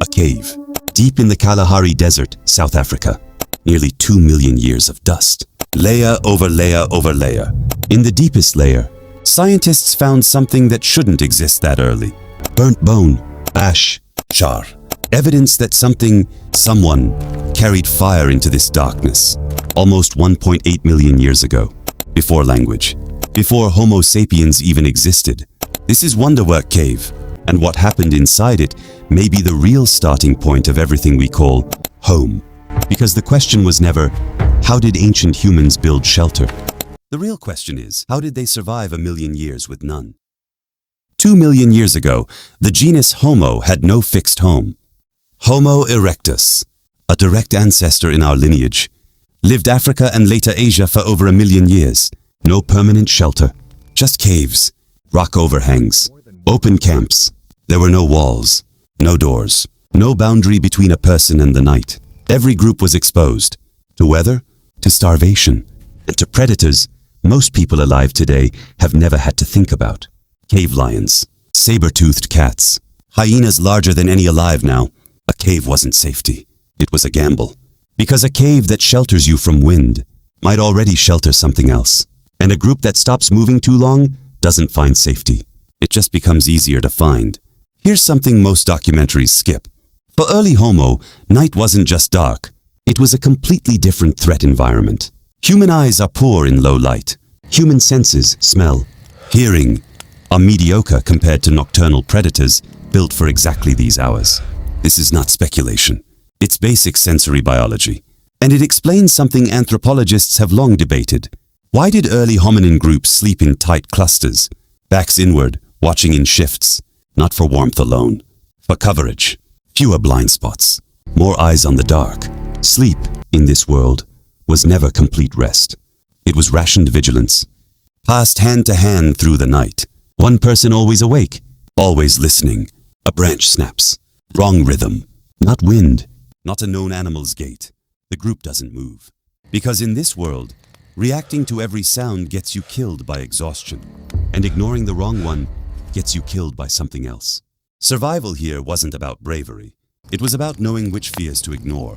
A cave, deep in the Kalahari Desert, South Africa. Nearly 2 million years of dust. Layer over layer over layer. In the deepest layer, scientists found something that shouldn't exist that early. Burnt bone, ash, char. Evidence that someone, carried fire into this darkness. Almost 1.8 million years ago. Before language. Before Homo sapiens even existed. This is Wonderwork Cave, and what happened inside it may be the real starting point of everything we call home. Because the question was never, how did ancient humans build shelter? The real question is, how did they survive a million years with none? 2 million years ago, the genus Homo had no fixed home. Homo erectus, a direct ancestor in our lineage, lived Africa and later Asia for over 1 million years. No permanent shelter, just caves, rock overhangs, open camps. There were no walls, no doors, no boundary between a person and the night. Every group was exposed to weather, to starvation, and to predators most people alive today have never had to think about. Cave lions, saber-toothed cats, hyenas larger than any alive now. A cave wasn't safety. It was a gamble. Because a cave that shelters you from wind might already shelter something else. And a group that stops moving too long doesn't find safety. It just becomes easier to find. Here's something most documentaries skip. For early Homo, night wasn't just dark. It was a completely different threat environment. Human eyes are poor in low light. Human senses, smell, hearing, are mediocre compared to nocturnal predators built for exactly these hours. This is not speculation. It's basic sensory biology. And it explains something anthropologists have long debated. Why did early hominin groups sleep in tight clusters, backs inward, watching in shifts? Not for warmth alone, for coverage, fewer blind spots, more eyes on the dark. Sleep, in this world, was never complete rest. It was rationed vigilance, passed hand to hand through the night. One person always awake, always listening. A branch snaps. Wrong rhythm. Not wind, not a known animal's gait. The group doesn't move. Because in this world, reacting to every sound gets you killed by exhaustion, and ignoring the wrong one gets you killed by something else. Survival here wasn't about bravery. It was about knowing which fears to ignore.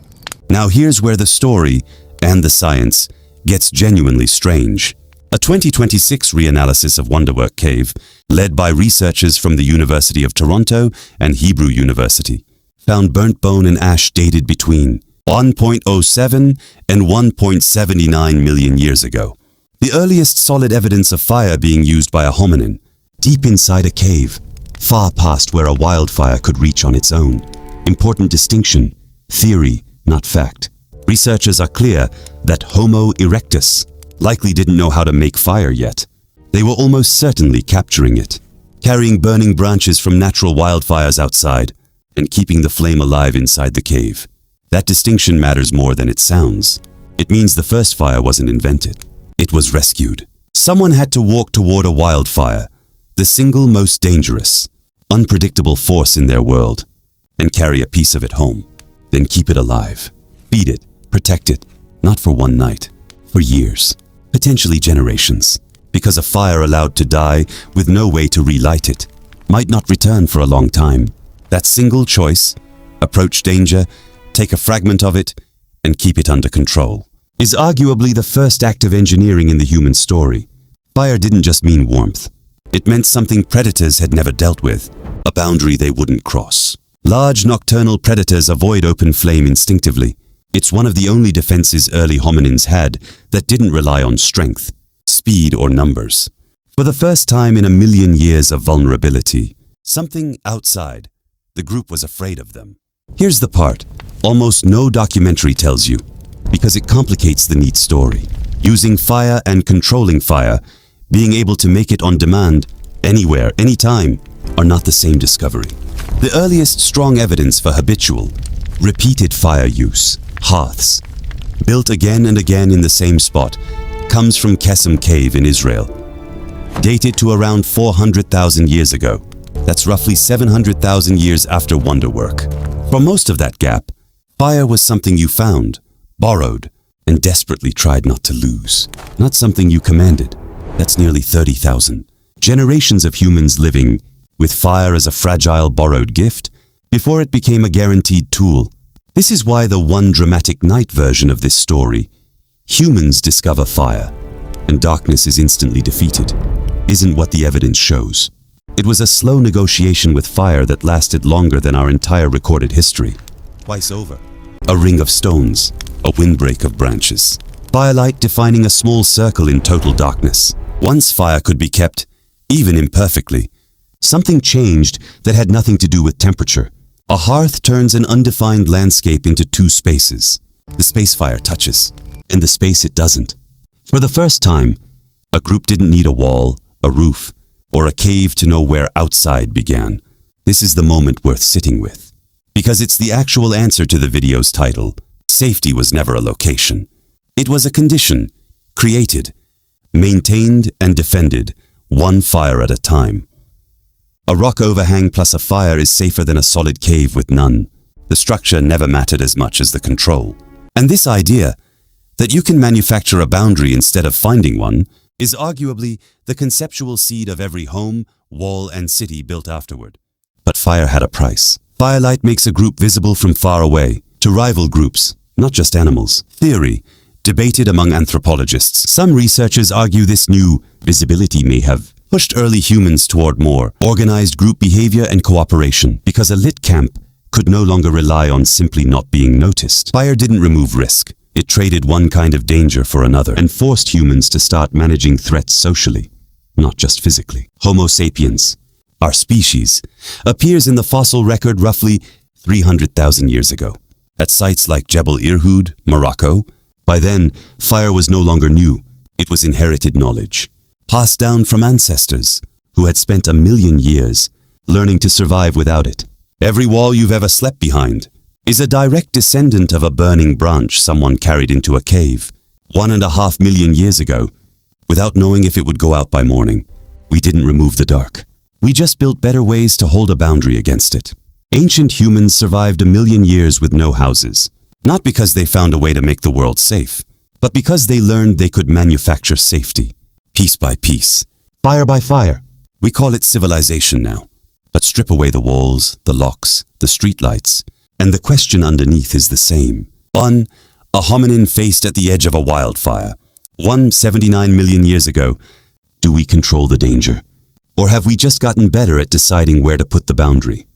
Now here's where the story and the science gets genuinely strange. A 2026 reanalysis of Wonderwork Cave, led by researchers from the University of Toronto and Hebrew University, found burnt bone and ash dated between 1.07 and 1.79 million years ago. The earliest solid evidence of fire being used by a hominin, deep inside a cave, far past where a wildfire could reach on its own. Important distinction, theory, not fact. Researchers are clear that Homo erectus likely didn't know how to make fire yet. They were almost certainly capturing it, carrying burning branches from natural wildfires outside, and keeping the flame alive inside the cave. That distinction matters more than it sounds. It means the first fire wasn't invented. It was rescued. Someone had to walk toward a wildfire, the single most dangerous, unpredictable force in their world, and carry a piece of it home. Then keep it alive. Feed it, protect it, not for one night, for years, potentially generations. Because a fire allowed to die with no way to relight it might not return for a long time. That single choice, approach danger, take a fragment of it, and keep it under control, is arguably the first act of engineering in the human story. Fire didn't just mean warmth. It meant something predators had never dealt with, a boundary they wouldn't cross. Large nocturnal predators avoid open flame instinctively. It's one of the only defenses early hominins had that didn't rely on strength, speed, or numbers. For the first time in 1 million years of vulnerability, something outside, the group was afraid of them. Here's the part almost no documentary tells you, because it complicates the neat story. Using fire and controlling fire, being able to make it on demand, anywhere, anytime, are not the same discovery. The earliest strong evidence for habitual, repeated fire use, hearths, built again and again in the same spot, comes from Kesem Cave in Israel, dated to around 400,000 years ago. That's roughly 700,000 years after Wonderwork. For most of that gap, fire was something you found, borrowed, and desperately tried not to lose. Not something you commanded. That's nearly 30,000. Generations of humans living with fire as a fragile borrowed gift, before it became a guaranteed tool. This is why the one dramatic night version of this story, humans discover fire, and darkness is instantly defeated, isn't what the evidence shows. It was a slow negotiation with fire that lasted longer than our entire recorded history. Twice over. A ring of stones, a windbreak of branches. Firelight defining a small circle in total darkness. Once fire could be kept, even imperfectly, something changed that had nothing to do with temperature. A hearth turns an undefined landscape into two spaces. The space fire touches, and the space it doesn't. For the first time, a group didn't need a wall, a roof, or a cave to know where outside began. This is the moment worth sitting with, because it's the actual answer to the video's title. Safety was never a location. It was a condition, created, maintained and defended, one fire at a time. A rock overhang plus a fire is safer than a solid cave with none. The structure never mattered as much as the control. And this idea, that you can manufacture a boundary instead of finding one, is arguably the conceptual seed of every home, wall, and city built afterward. But fire had a price. Firelight makes a group visible from far away, to rival groups, not just animals. Theory, debated among anthropologists. Some researchers argue this new visibility may have pushed early humans toward more organized group behavior and cooperation, because a lit camp could no longer rely on simply not being noticed. Fire didn't remove risk. It traded one kind of danger for another and forced humans to start managing threats socially, not just physically. Homo sapiens, our species, appears in the fossil record roughly 300,000 years ago. At sites like Jebel Irhoud, Morocco, by then, fire was no longer new. It was inherited knowledge, passed down from ancestors who had spent 1 million years learning to survive without it. Every wall you've ever slept behind is a direct descendant of a burning branch someone carried into a cave 1.5 million years ago, without knowing if it would go out by morning. We didn't remove the dark. We just built better ways to hold a boundary against it. Ancient humans survived 1 million years with no houses, not because they found a way to make the world safe, but because they learned they could manufacture safety, piece by piece, fire by fire. We call it civilization now, but strip away the walls, the locks, the streetlights, and the question underneath is the same. One, a hominin faced at the edge of a wildfire. 179 million years ago. Do we control the danger? Or have we just gotten better at deciding where to put the boundary?